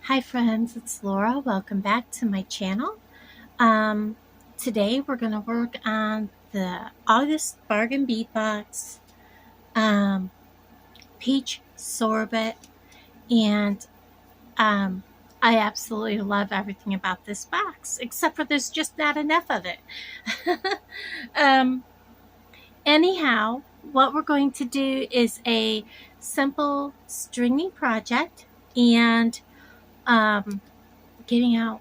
Hi friends, it's Laura. Welcome back to my channel. Um, Today we're going to work on the August Bargain Bead Box, Peach Sorbet, and um, I absolutely love everything about this box, except for there's just not enough of it. um, Anyhow, what we're going to do is a simple stringing project and getting out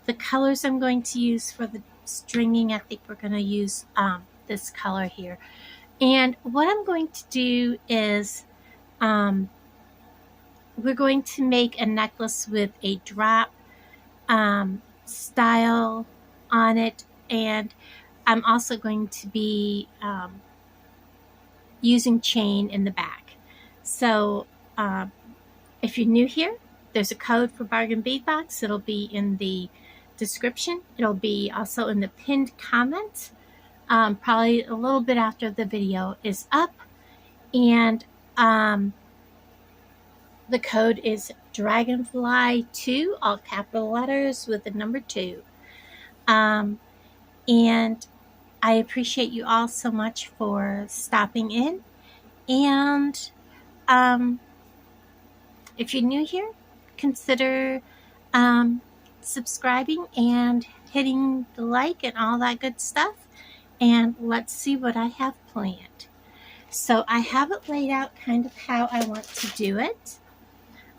the colors I'm going to use for the stringing. I think we're going to use this color here. And what I'm going to do is we're going to make a necklace with a drop style on it. And I'm also going to be using chain in the back. So if you're new here, there's a code for Bargain Bead Box. It'll be in the description. It'll be also in the pinned comments, probably a little bit after the video is up. And the code is Dragonfly 2, all capital letters with the number 2. And I appreciate you all so much for stopping in. And if you're new here, consider subscribing and hitting the like and all that good stuff. And let's see what I have planned. So I have it laid out kind of how I want to do it.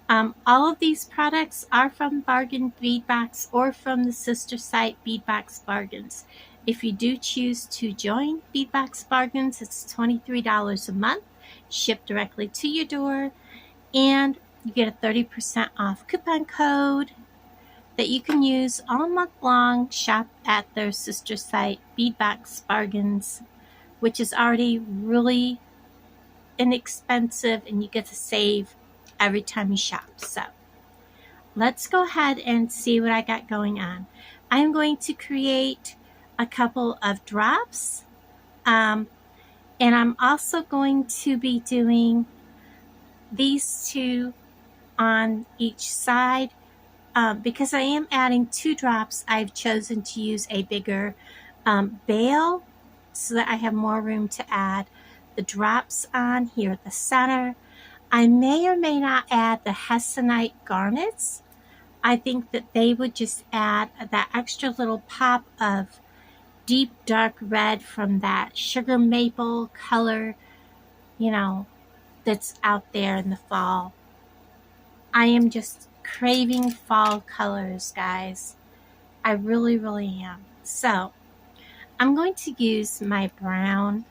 All of these products are from Bargain Bead Box or from the sister site Beadbox Bargains. If you do choose to join Beadbox Bargains, it's $23 a month, shipped directly to your door, and you get a 30% off coupon code that you can use all month long. Shop at their sister site Beadbox Bargains, which is already really inexpensive, and you get to save every time you shop. So let's go ahead and see what I got going on. I'm going to create a couple of drops, and I'm also going to be doing these two on each side. Because I am adding 2 drops, I've chosen to use a bigger bail so that I have more room to add the drops on here at the center. I may or may not add the Hessonite garnets. I think that they would just add that extra little pop of deep dark red from that sugar maple color, that's out there in the fall. I am just craving fall colors, guys. I really, really am. So I'm going to use my brown,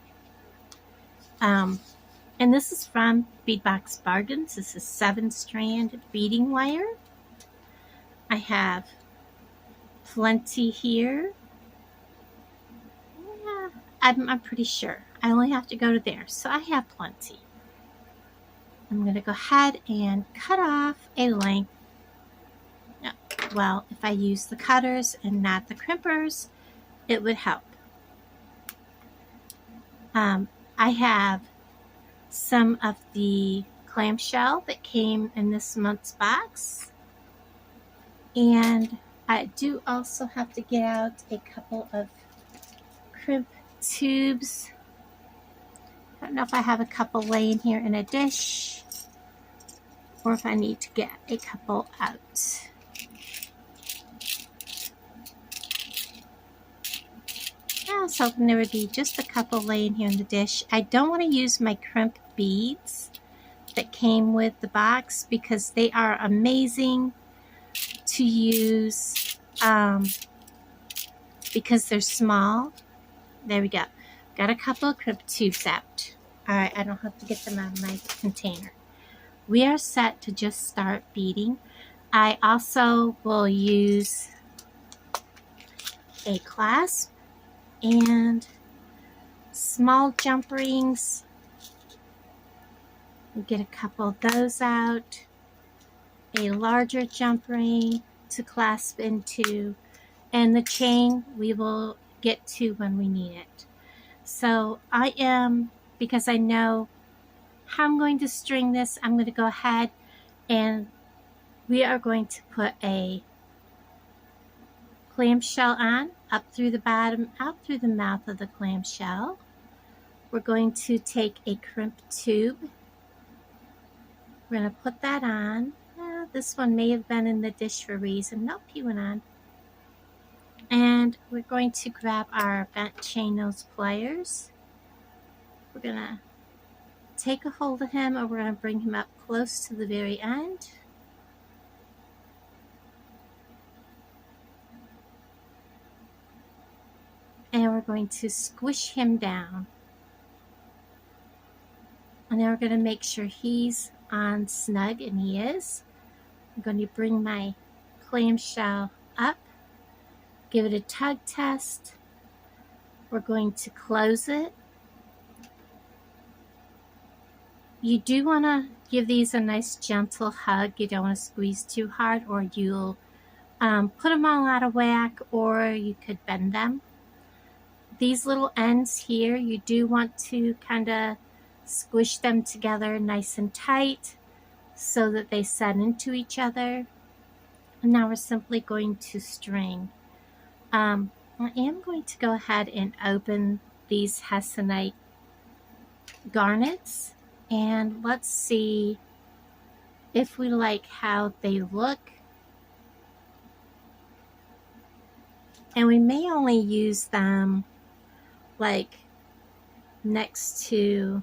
and this is from Beadbox Bargains. This is 7-strand beading wire. I have plenty here. Yeah, I'm pretty sure. I only have to go to there, so I have plenty. I'm going to go ahead and cut off a length. Well, if I use the cutters and not the crimpers, it would help. I have some of the clamshell that came in this month's box, and I do also have to get out a couple of crimp tubes. I don't know if I have a couple laying here in a dish or if I need to get a couple out. I was hoping there would be just a couple laying here in the dish. I don't want to use my crimp beads that came with the box because they are amazing to use because they're small. There we go. Got a couple of crimp tubes out. Alright, I don't have to get them out of my container. We are set to just start beading. I also will use a clasp and small jump rings. We'll get a couple of those out. A larger jump ring to clasp into, and the chain we will get to when we need it. So because I know how I'm going to string this, I'm going to go ahead and we are going to put a clamshell on, up through the bottom, out through the mouth of the clamshell. We're going to take a crimp tube. We're going to put that on. This one may have been in the dish for a reason. Nope, he went on. And we're going to grab our bent chain nose pliers. We're going to take a hold of him, and we're going to bring him up close to the very end. And we're going to squish him down. And then we're going to make sure he's on snug, and he is. I'm going to bring my clamshell up, give it a tug test. We're going to close it. You do want to give these a nice gentle hug. You don't want to squeeze too hard, or you'll put them all out of whack, or you could bend them. These little ends here, you do want to kind of squish them together nice and tight so that they set into each other. And now we're simply going to string. I am going to go ahead and open these Hessonite garnets, and let's see if we like how they look. And we may only use them like next to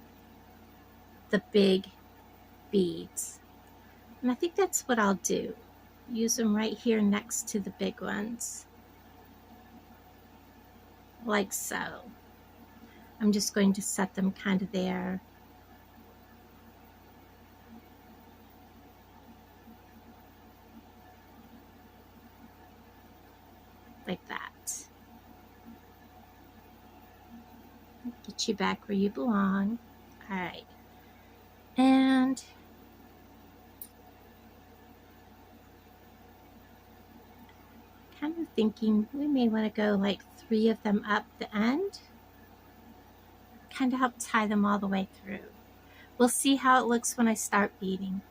the big beads. And I think that's what I'll do. Use them right here next to the big ones. Like so. I'm just going to set them kind of there. Like that. Get you back where you belong. All right. And kind of thinking we may want to go like 3 of them up the end. Kind of help tie them all the way through. We'll see how it looks when I start beading.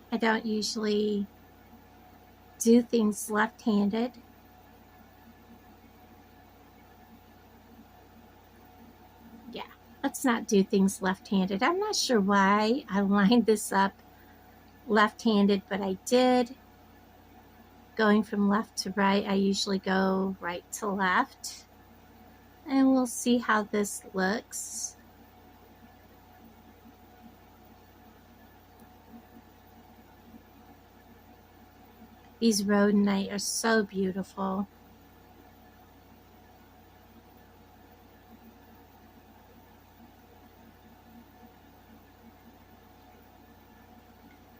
I don't usually do things left-handed. Yeah, let's not do things left-handed. I'm not sure why I lined this up left-handed, but I did. Going from left to right, I usually go right to left. And we'll see how this looks. These Rhodonite are so beautiful.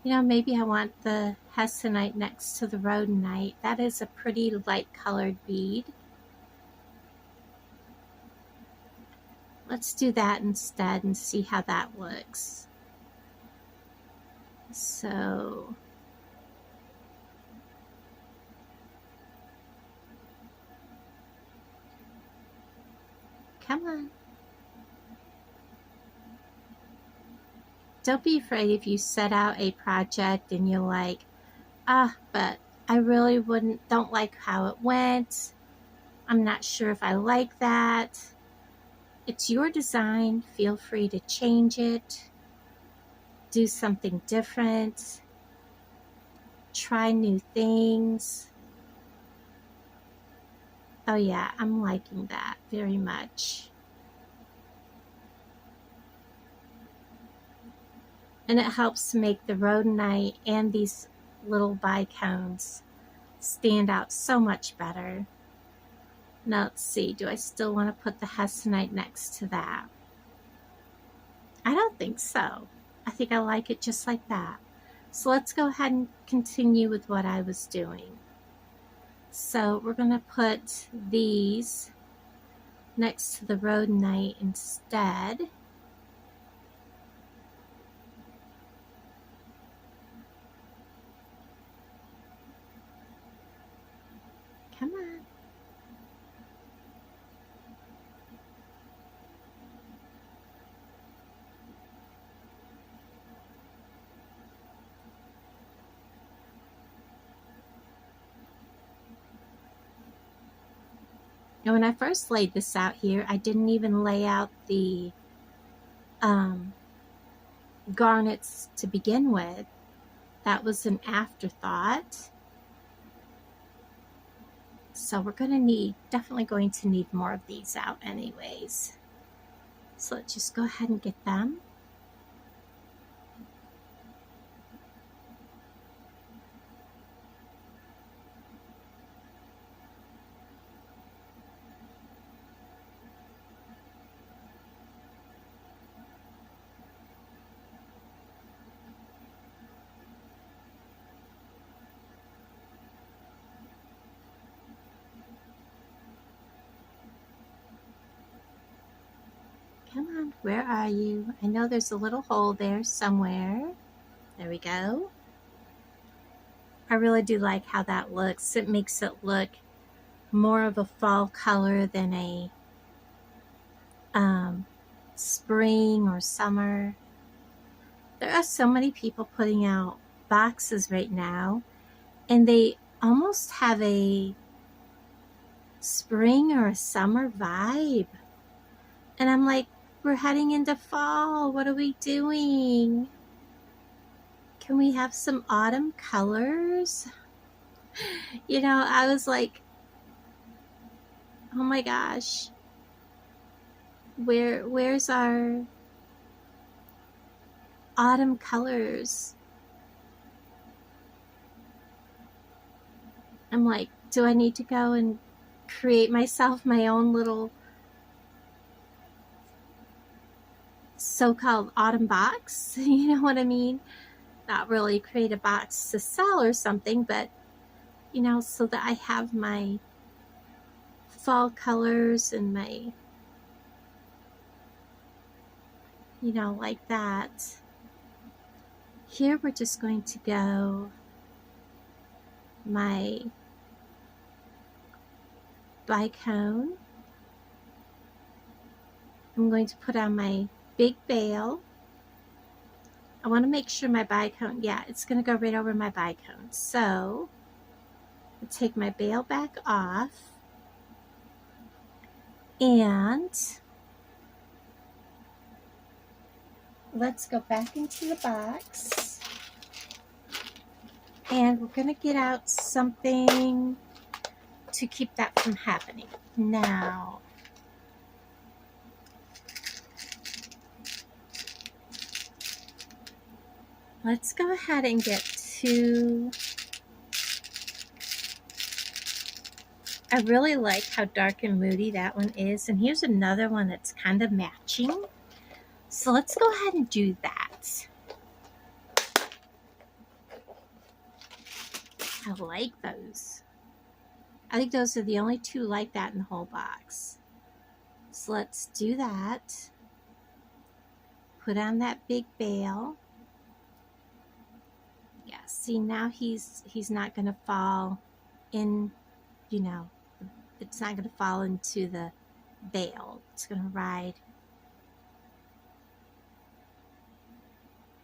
You know, maybe I want the Hessonite next to the Rhodonite. That is a pretty light colored bead. Let's do that instead and see how that looks. So come on. Don't be afraid if you set out a project and you're like, but I really don't like how it went. I'm not sure if I like that. It's your design. Feel free to change it. Do something different. Try new things. Oh yeah, I'm liking that very much. And it helps to make the Rhodonite and these little bicones stand out so much better. Now let's see, do I still want to put the Hessonite next to that? I don't think so. I think I like it just like that. So let's go ahead and continue with what I was doing. So we're going to put these next to the Rhodonite instead. Come on. And when I first laid this out here, I didn't even lay out the garnets to begin with. That was an afterthought. So we're going to need, definitely going to need more of these out anyways. So let's just go ahead and get them. Come on, where are you? I know there's a little hole there somewhere. There we go. I really do like how that looks. It makes it look more of a fall color than a spring or summer. There are so many people putting out boxes right now, and they almost have a spring or a summer vibe. And I'm like, we're heading into fall. What are we doing? Can we have some autumn colors? You know, I was like, oh my gosh, where's our autumn colors? I'm like, do I need to go and create myself my own little so-called autumn box? You know what I mean? Not really create a box to sell or something, but you know, so that I have my fall colors and my, you know, like that. Here we're just going to go my bicone. I'm going to put on my big bail. I want to make sure my bicone, yeah, it's going to go right over my bicone. So I'll take my bail back off, and let's go back into the box, and we're going to get out something to keep that from happening. Now, let's go ahead and get to, I really like how dark and moody that one is. And here's another one that's kind of matching. So let's go ahead and do that. I like those. I think those are the only two like that in the whole box. So let's do that. Put on that big bail. Yeah, see, now he's not going to fall in, you know, it's not going to fall into the bail. It's going to ride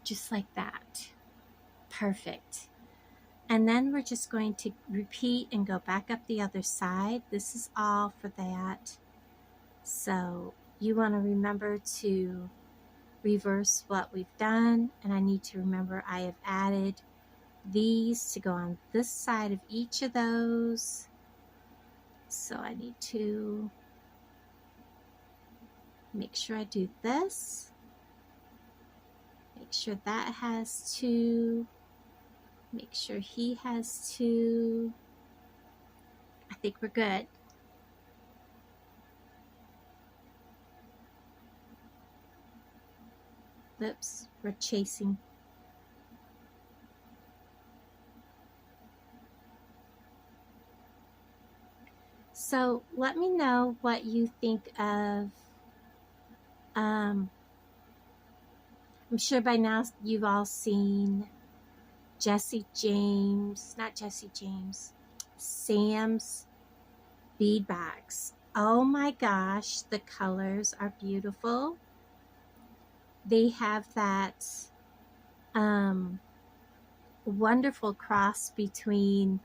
just like that. Perfect. And then we're just going to repeat and go back up the other side. This is all for that. So you want to remember to reverse what we've done. And I need to remember I have added these to go on this side of each of those. So I need to make sure I do this. Make sure that has two. Make sure he has two. I think we're good. Oops, we're chasing. So let me know what you think of, I'm sure by now you've all seen Sam's bead box. Oh my gosh, the colors are beautiful. They have that wonderful cross between,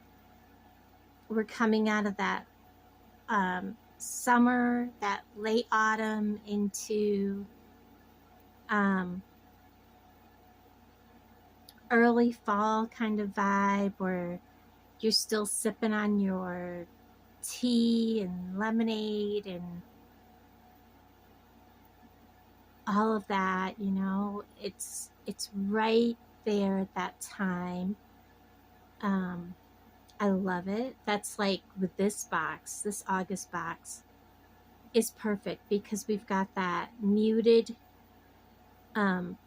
we're coming out of that summer, that late autumn into early fall kind of vibe, where you're still sipping on your tea and lemonade and all of that, you know. It's right there at that time. I love it. That's like with this box, this August box is perfect because we've got that muted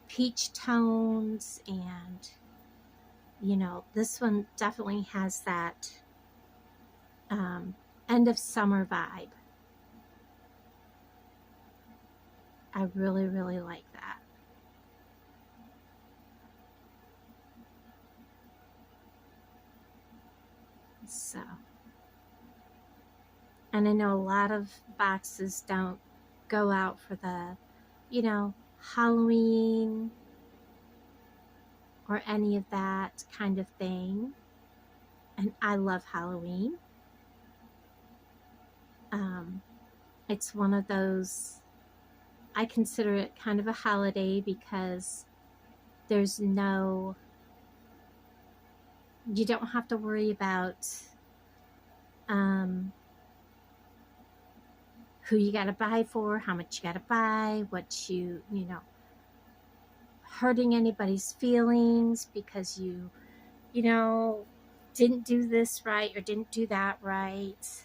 peach tones, and you know, this one definitely has that end of summer vibe. I really, really like that. So, and I know a lot of boxes don't go out for the, you know, Halloween or any of that kind of thing. And I love Halloween. It's one of those, I consider it kind of a holiday because there's no, you don't have to worry about who you got to buy for, how much you got to buy, what you know, hurting anybody's feelings because you know, didn't do this right or didn't do that right.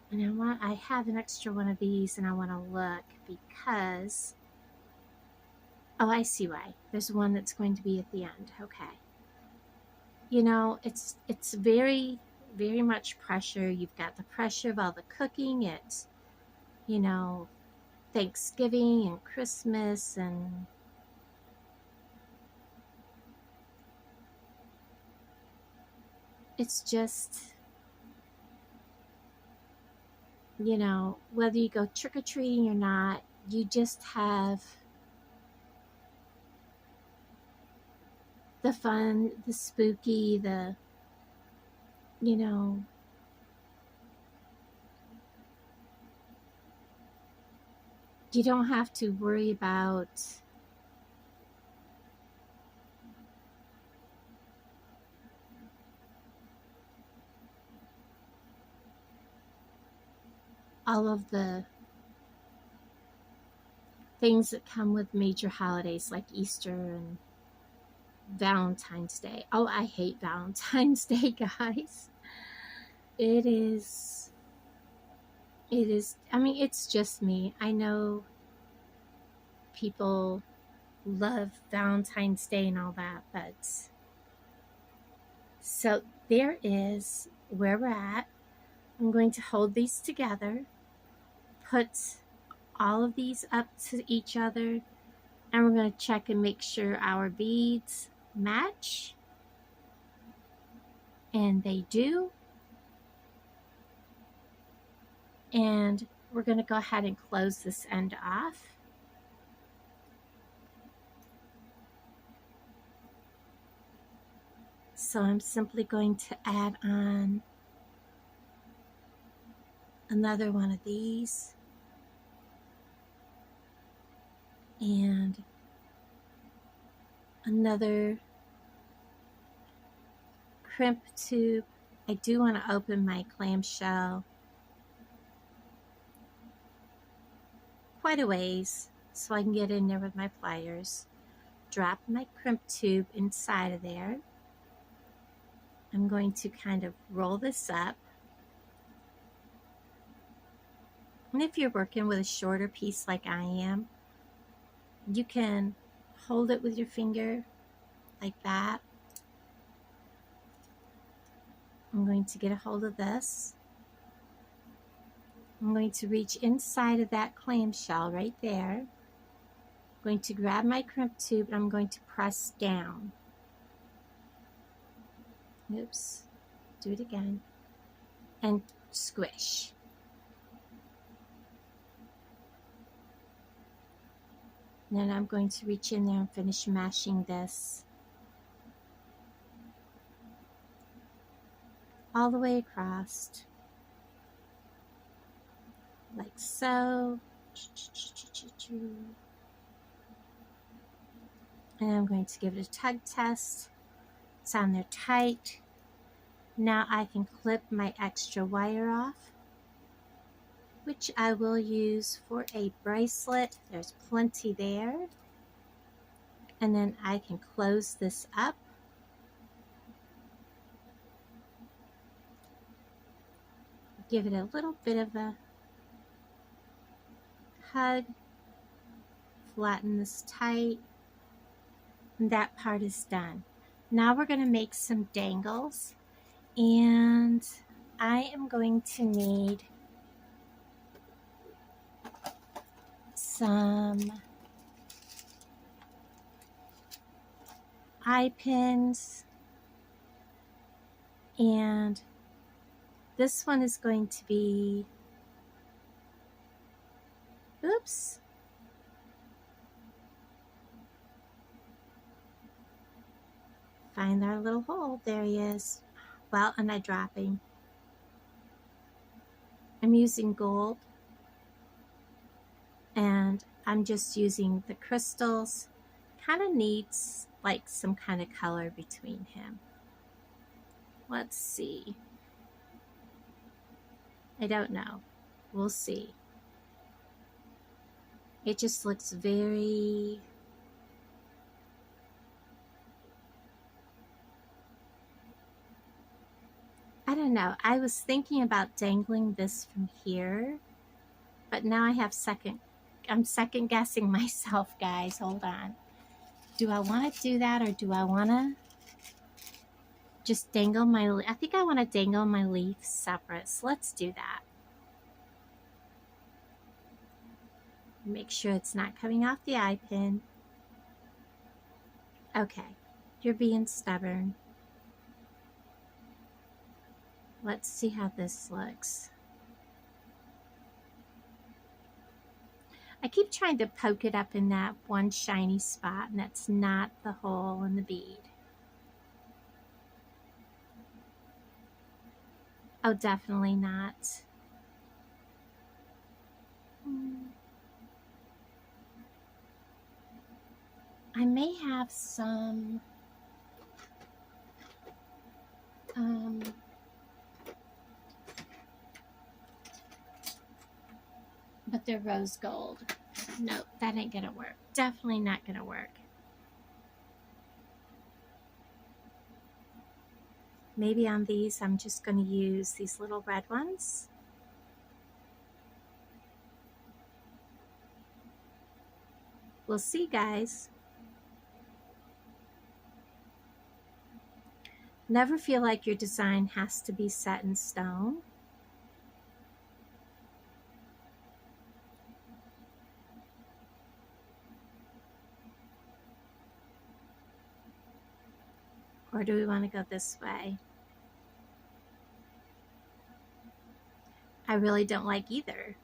You know what? I have an extra one of these and I want to look because, oh, I see why. There's one that's going to be at the end. Okay. You know, it's very, very much pressure. You've got the pressure of all the cooking. It's, you know, Thanksgiving and Christmas, and it's just, you know, whether you go trick-or-treating or not, you just have the fun, the spooky, the, you know, you don't have to worry about all of the things that come with major holidays like Easter and Valentine's Day. Oh, I hate Valentine's Day, guys. It is, I mean, it's just me. I know people love Valentine's Day and all that, but so there is where we're at. I'm going to hold these together, put all of these up to each other, and we're going to check and make sure our beads match, and they do. And we're going to go ahead and close this end off. So I'm simply going to add on another one of these and another crimp tube. I do want to open my clamshell quite a ways so I can get in there with my pliers. Drop my crimp tube inside of there. I'm going to kind of roll this up. And if you're working with a shorter piece like I am, you can hold it with your finger like that. I'm going to get a hold of this. I'm going to reach inside of that clamshell right there. I'm going to grab my crimp tube and I'm going to press down. Oops, do it again. And squish. And then I'm going to reach in there and finish mashing this all the way across. like so. And I'm going to give it a tug test. It's on there tight. Now I can clip my extra wire off, which I will use for a bracelet. There's plenty there. And then I can close this up. Give it a little bit of a hug. Flatten this tight. And that part is done. Now we're going to make some dangles. And I am going to need some eye pins, and this one is going to be, oops, find our little hole. There he is. Well, am I dropping? I'm using gold, and I'm just using the crystals. Kind of needs like some kind of color between him. Let's see. I don't know. We'll see. It just looks very... I don't know. I was thinking about dangling this from here, but now I'm second guessing myself, guys. Hold on. Do I want to do that, or do I want to just dangle my, I think I want to dangle my leaf separate. So let's do that. Make sure it's not coming off the eye pin. Okay, you're being stubborn. Let's see how this looks. I keep trying to poke it up in that one shiny spot, and that's not the hole in the bead. Oh, definitely not. I may have some but they're rose gold. Nope, that ain't gonna work. Definitely not gonna work. Maybe on these I'm just gonna use these little red ones. We'll see, guys. Never feel like your design has to be set in stone. Or do we want to go this way? I really don't like either.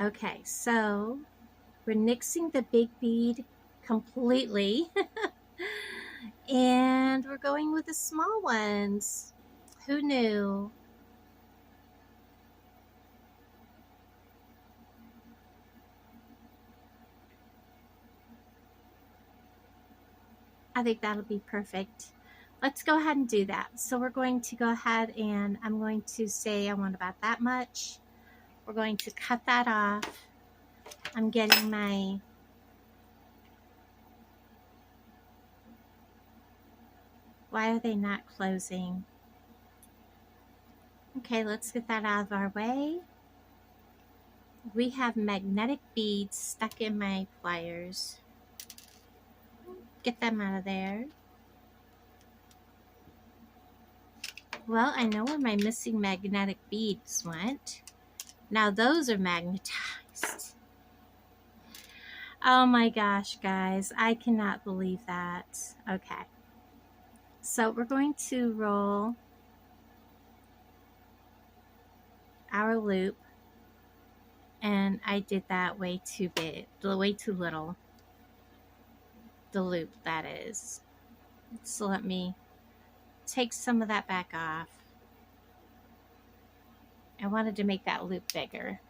Okay, so we're nixing the big bead completely. And we're going with the small ones. Who knew? I think that'll be perfect. Let's go ahead and do that. So we're going to go ahead and I'm going to say I want about that much. We're going to cut that off. I'm getting my why are they not closing? Okay, let's get that out of our way. We have magnetic beads stuck in my pliers. Get them out of there. Well, I know where my missing magnetic beads went. Now those are magnetized. Oh my gosh, guys. I cannot believe that. Okay. So we're going to roll our loop. And I did that way too big, way too little. the loop, that is. So let me take some of that back off. I wanted to make that loop bigger.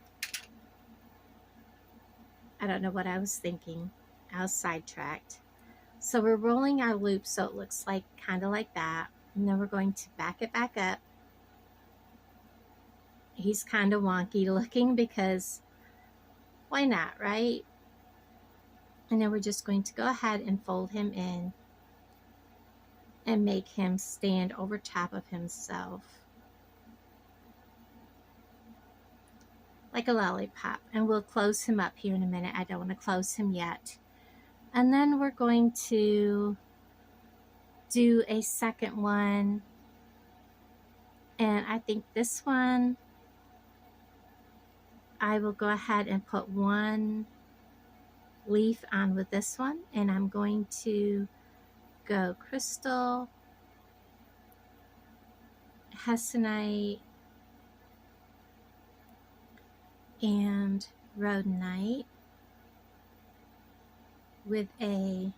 I don't know what I was thinking. I was sidetracked. So we're rolling our loop so it looks like kind of like that. And then we're going to back it back up. He's kind of wonky looking because why not, right? And then we're just going to go ahead and fold him in and make him stand over top of himself like a lollipop. And we'll close him up here in a minute. I don't want to close him yet. And then we're going to do a second one. And I think this one, I will go ahead and put one leaf on with this one. And I'm going to go crystal, hessonite, and rhodonite with a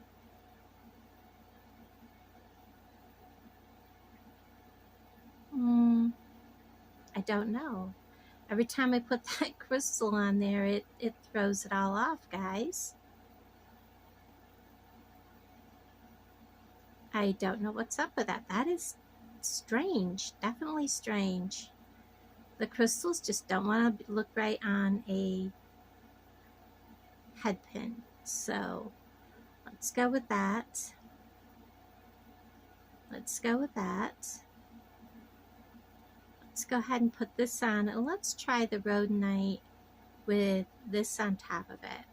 I don't know. Every time I put that crystal on there, it throws it all off, guys. I don't know what's up with that. That is strange. Definitely strange. The crystals just don't want to look right on a head pin. So let's go with that. Let's go with that. Let's go ahead and put this on, and let's try the rhodonite with this on top of it.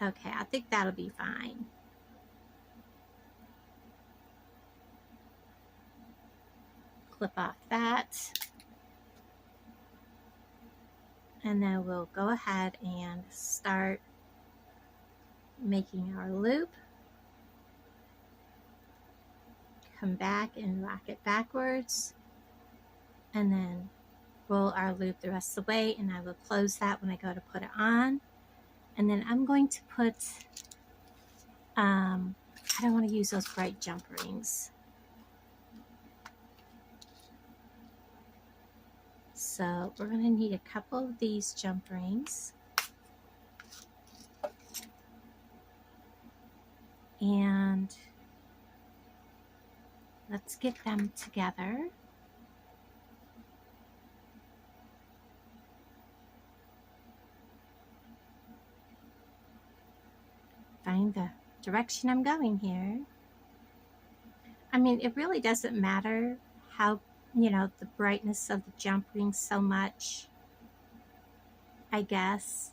Okay, I think that'll be fine. Clip off that. And then we'll go ahead and start making our loop. Come back and rock it backwards. And then roll our loop the rest of the way, and I will close that when I go to put it on. And then I'm going to put, I don't want to use those bright jump rings. So we're going to need a couple of these jump rings. And let's get them together. Find the direction I'm going here. I mean, it really doesn't matter how, the brightness of the jump rings so much, I guess.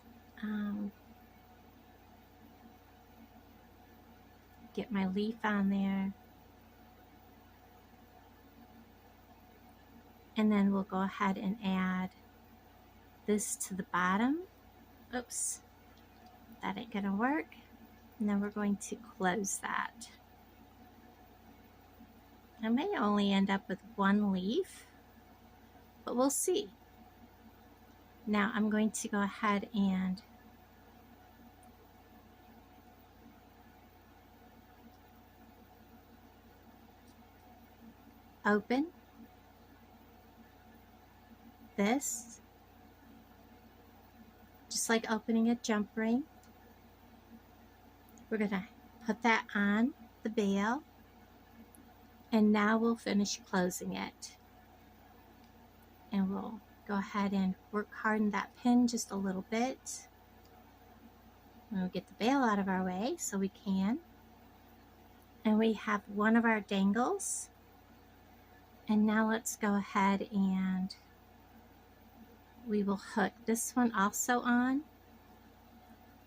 Get my leaf on there. And then we'll go ahead and add this to the bottom. Oops, that ain't gonna work. And then we're going to close that. I may only end up with one leaf, but we'll see. Now I'm going to go ahead and open this, just like opening a jump ring. We're going to put that on the bail, and now we'll finish closing it. And we'll go ahead and work hard in that pin just a little bit. And we'll get the bail out of our way so we can. And we have one of our dangles. And now let's go ahead and we will hook this one also on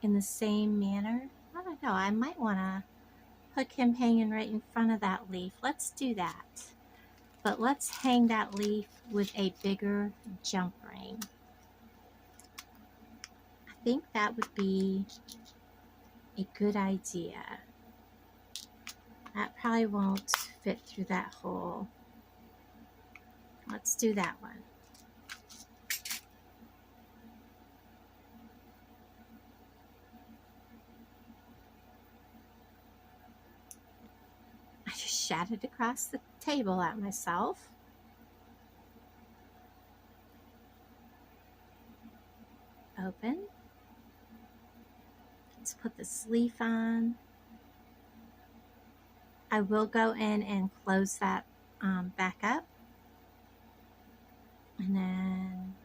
in the same manner. I don't know, I might want to hook him hanging right in front of that leaf. Let's do that. But let's hang that leaf with a bigger jump ring. I think that would be a good idea. That probably won't fit through that hole. Let's do that one. shattered across the table at myself. Open. Let's put the sleeve on. I will go in and close that back up. And then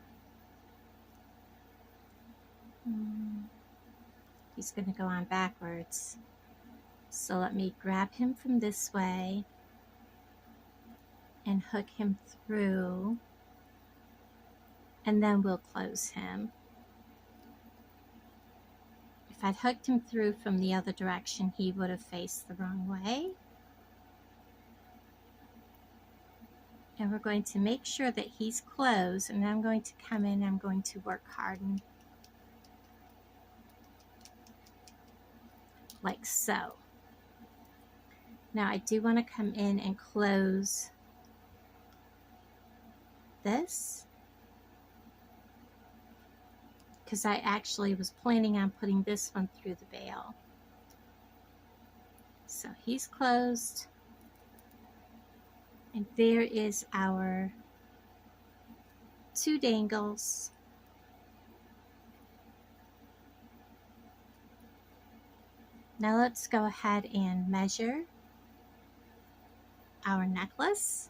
he's going to go on backwards. So let me grab him from this way and hook him through, and then we'll close him. If I'd hooked him through from the other direction, he would have faced the wrong way. And we're going to make sure that he's closed, and I'm going to come in, I'm going to work harden like so. Now I do want to come in and close this, because I actually was planning on putting this one through the veil. So he's closed. And there is our 2 dangles. Now let's go ahead and measure our necklace.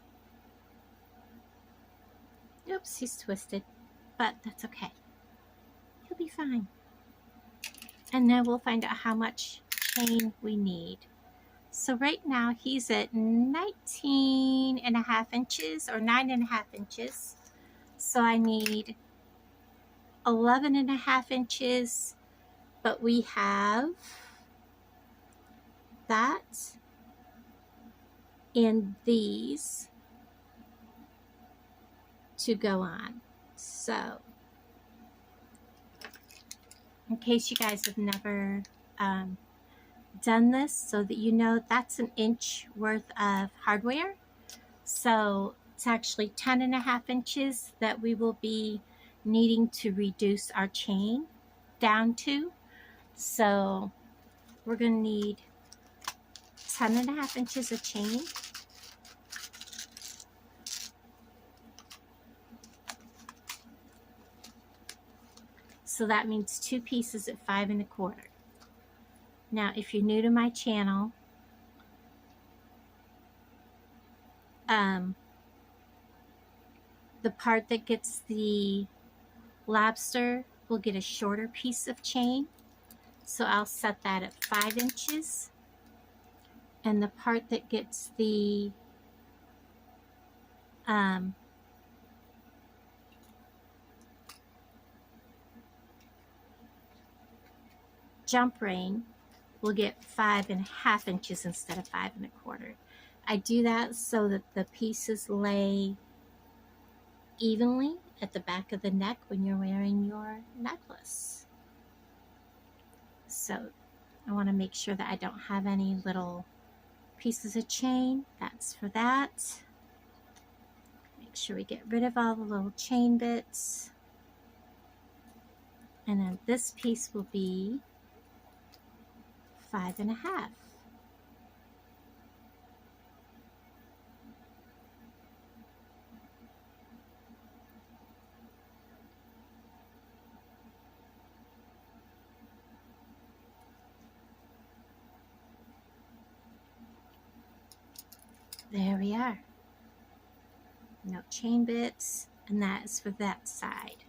Oops, he's twisted, but that's okay. He'll be fine. And then we'll find out how much chain we need. So right now he's at 19.5 inches or 9.5 inches. So I need 11.5 inches, but we have that and these to go on. So in case you guys have never done this, so that you know, that's an inch worth of hardware. So it's actually 10.5 inches that we will be needing to reduce our chain down to. So we're going to need 10.5 inches of chain. So that means 2 pieces at 5 1/4. Now, if you're new to my channel, the part that gets the lobster will get a shorter piece of chain. So I'll set that at 5 inches. And the part that gets the jump ring will get 5.5 inches instead of 5 1/4. I do that so that the pieces lay evenly at the back of the neck when you're wearing your necklace. So I want to make sure that I don't have any little pieces of chain. That's for that. Make sure we get rid of all the little chain bits. And then this piece will be 5.5. There we are. No chain bits, and that is for that side.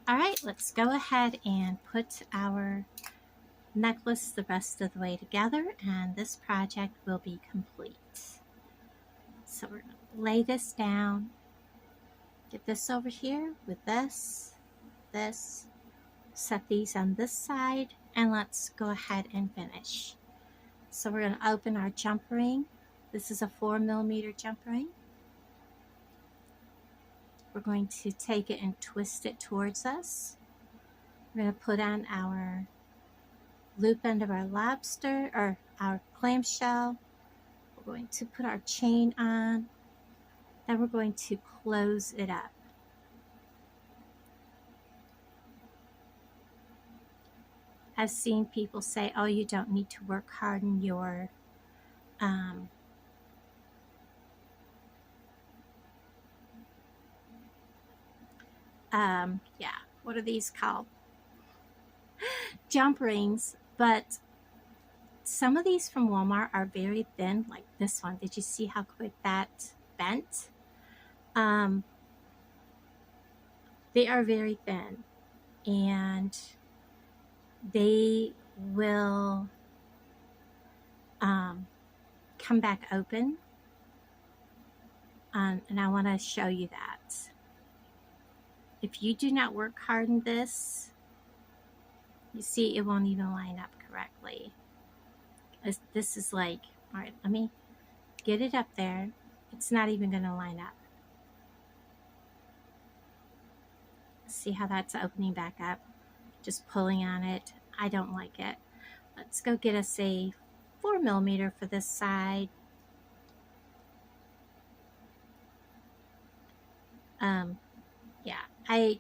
All right, let's go ahead and put our necklace the rest of the way together, and this project will be complete. So we're going to lay this down, get this over here with this, set these on this side, and let's go ahead and finish. So we're going to open our jump ring. This is a 4mm jump ring. We're going to take it and twist it towards us. We're going to put on our loop end of our lobster or our clamshell. We're going to put our chain on. Then we're going to close it up. I've seen people say, oh, you don't need to work hard in your yeah, what are these called? Jump rings. But some of these from Walmart are very thin, like this one. Did you see how quick that bent? They are very thin, and they will come back open. And I want to show you that. If you do not work hard in this, you see it won't even line up correctly. This is like, all right, let me get it up there. It's not even going to line up. See how that's opening back up? Just pulling on it. I don't like it. Let's go get us a 4mm for this side. Yeah,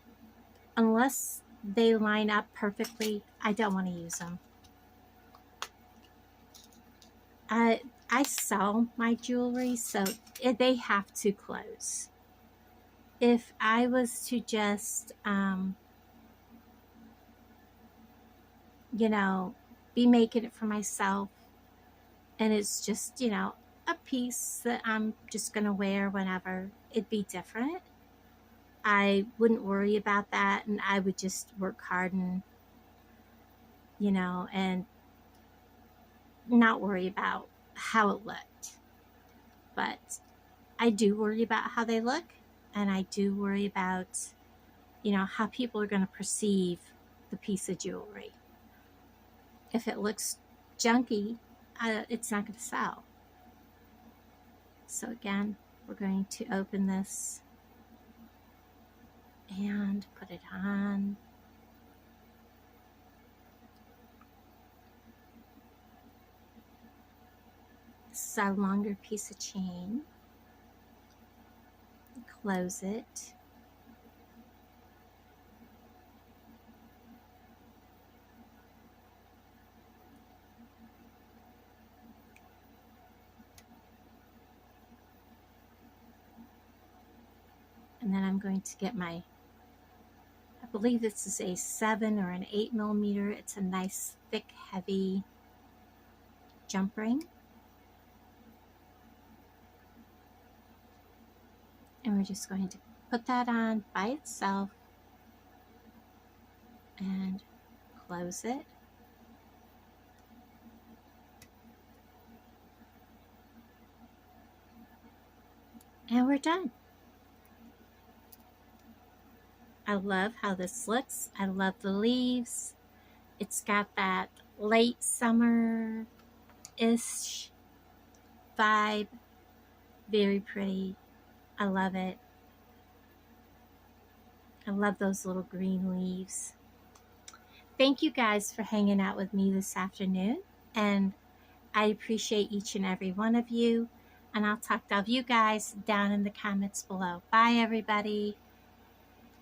unless they line up perfectly, I don't want to use them. I sell my jewelry, so they have to close. If I was to just, you know, be making it for myself, and it's just, you know, a piece that I'm just going to wear whenever, it'd be different. I wouldn't worry about that, and I would just work hard and, you know, and not worry about how it looked. But I do worry about how they look, and I do worry about, you know, how people are going to perceive the piece of jewelry. If it looks junky, it's not going to sell. So again, we're going to open this and put it on. This is our longer piece of chain. Close it. And then I'm going to get my, I believe this is a 7 or an 8mm. It's a nice, thick, heavy jump ring. And we're just going to put that on by itself and close it. And we're done. I love how this looks. I love the leaves. It's got that late summer-ish vibe. Very pretty. I love it. I love those little green leaves. Thank you guys for hanging out with me this afternoon, and I appreciate each and every one of you, and I'll talk to you guys down in the comments below. Bye, everybody.